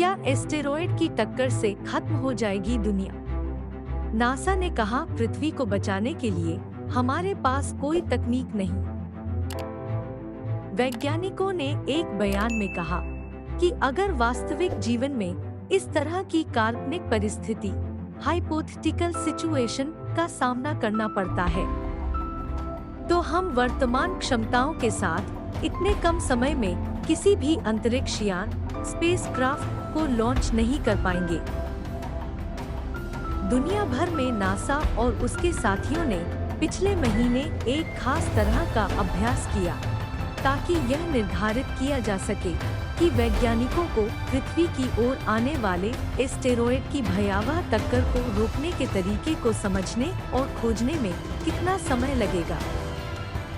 क्या एस्टेरॉयड की टक्कर से खत्म हो जाएगी दुनिया? नासा ने कहा, पृथ्वी को बचाने के लिए हमारे पास कोई तकनीक नहीं। वैज्ञानिकों ने एक बयान में कहा कि अगर वास्तविक जीवन में इस तरह की काल्पनिक परिस्थिति हाइपोथेटिकल सिचुएशन का सामना करना पड़ता है, तो हम वर्तमान क्षमताओं के साथ इतने कम समय में किसी भी अंतरिक्ष यान स्पेसक्राफ्ट को लॉन्च नहीं कर पाएंगे। दुनिया भर में नासा और उसके साथियों ने पिछले महीने एक खास तरह का अभ्यास किया ताकि यह निर्धारित किया जा सके कि वैज्ञानिकों को पृथ्वी की ओर आने वाले एस्टेरॉयड की भयावह टक्कर को रोकने के तरीके को समझने और खोजने में कितना समय लगेगा।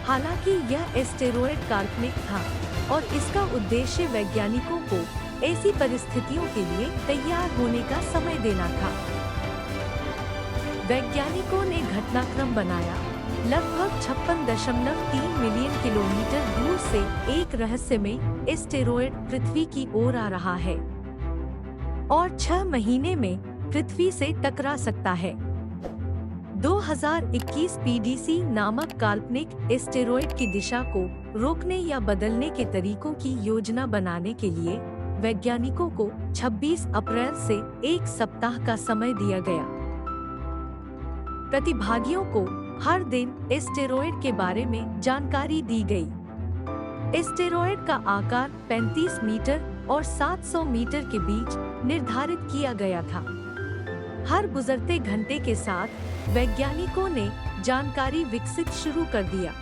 हालांकि यह एस्टेरॉयड काल्पनिक था और इसका उद्देश्य वैज्ञानिकों को ऐसी परिस्थितियों के लिए तैयार होने का समय देना था। वैज्ञानिकों ने घटनाक्रम बनाया। लगभग 56.3 मिलियन किलोमीटर दूर से एक रहस्यमय एस्टेरॉयड पृथ्वी की ओर आ रहा है और 6 महीने में पृथ्वी से टकरा सकता है। 2021 पीडीसी नामक काल्पनिक एस्टेरॉयड की दिशा को रोकने या बदलने के तरीकों की योजना बनाने के लिए वैज्ञानिकों को 26 अप्रैल से एक सप्ताह का समय दिया गया। प्रतिभागियों को हर दिन एस्टेरॉयड के बारे में जानकारी दी गई। एस्टेरॉयड का आकार 35 मीटर और 700 मीटर के बीच निर्धारित किया गया था। हर गुजरते घंटे के साथ वैज्ञानिकों ने जानकारी विकसित शुरू कर दिया।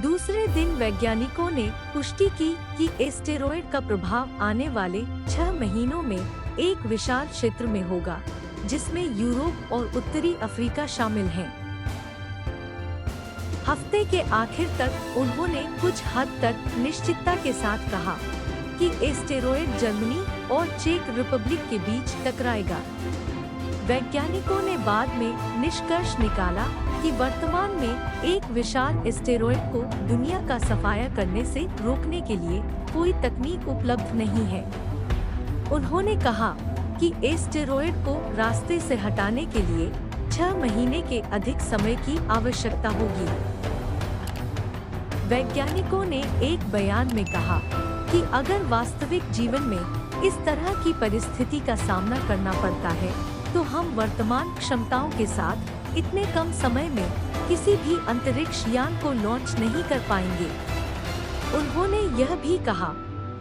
दूसरे दिन वैज्ञानिकों ने पुष्टि की कि एस्टेरॉयड का प्रभाव आने वाले 6 महीनों में एक विशाल क्षेत्र में होगा, जिसमें यूरोप और उत्तरी अफ्रीका शामिल हैं। हफ्ते के आखिर तक उन्होंने कुछ हद तक निश्चितता के साथ कहा कि एस्टेरॉयड जर्मनी और चेक रिपब्लिक के बीच टकराएगा। वैज्ञानिकों ने बाद में निष्कर्ष निकाला कि वर्तमान में एक विशाल एस्टेरॉयड को दुनिया का सफाया करने से रोकने के लिए कोई तकनीक उपलब्ध नहीं है। उन्होंने कहा कि एस्टेरॉयड को रास्ते से हटाने के लिए 6 महीने के अधिक समय की आवश्यकता होगी। वैज्ञानिकों ने एक बयान में कहा कि अगर वास्तविक जीवन में इस तरह की परिस्थिति का सामना करना पड़ता है, तो हम वर्तमान क्षमताओं के साथ इतने कम समय में किसी भी अंतरिक्ष यान को लॉन्च नहीं कर पाएंगे। उन्होंने यह भी कहा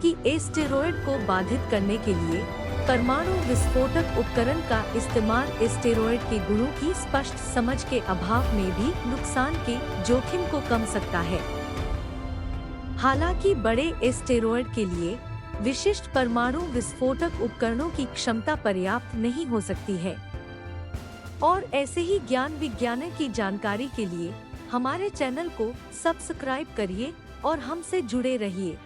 कि एस्टेरॉयड को बाधित करने के लिए परमाणु विस्फोटक उपकरण का इस्तेमाल एस्टेरॉयड के गुणों की स्पष्ट समझ के अभाव में भी नुकसान के जोखिम को कम सकता है। हालांकि बड़े एस्टेरॉयड के लिए विशिष्ट परमाणु विस्फोटक उपकरणों की क्षमता पर्याप्त नहीं हो सकती है। और ऐसे ही ज्ञान विज्ञान की जानकारी के लिए हमारे चैनल को सब्सक्राइब करिए और हमसे जुड़े रहिए।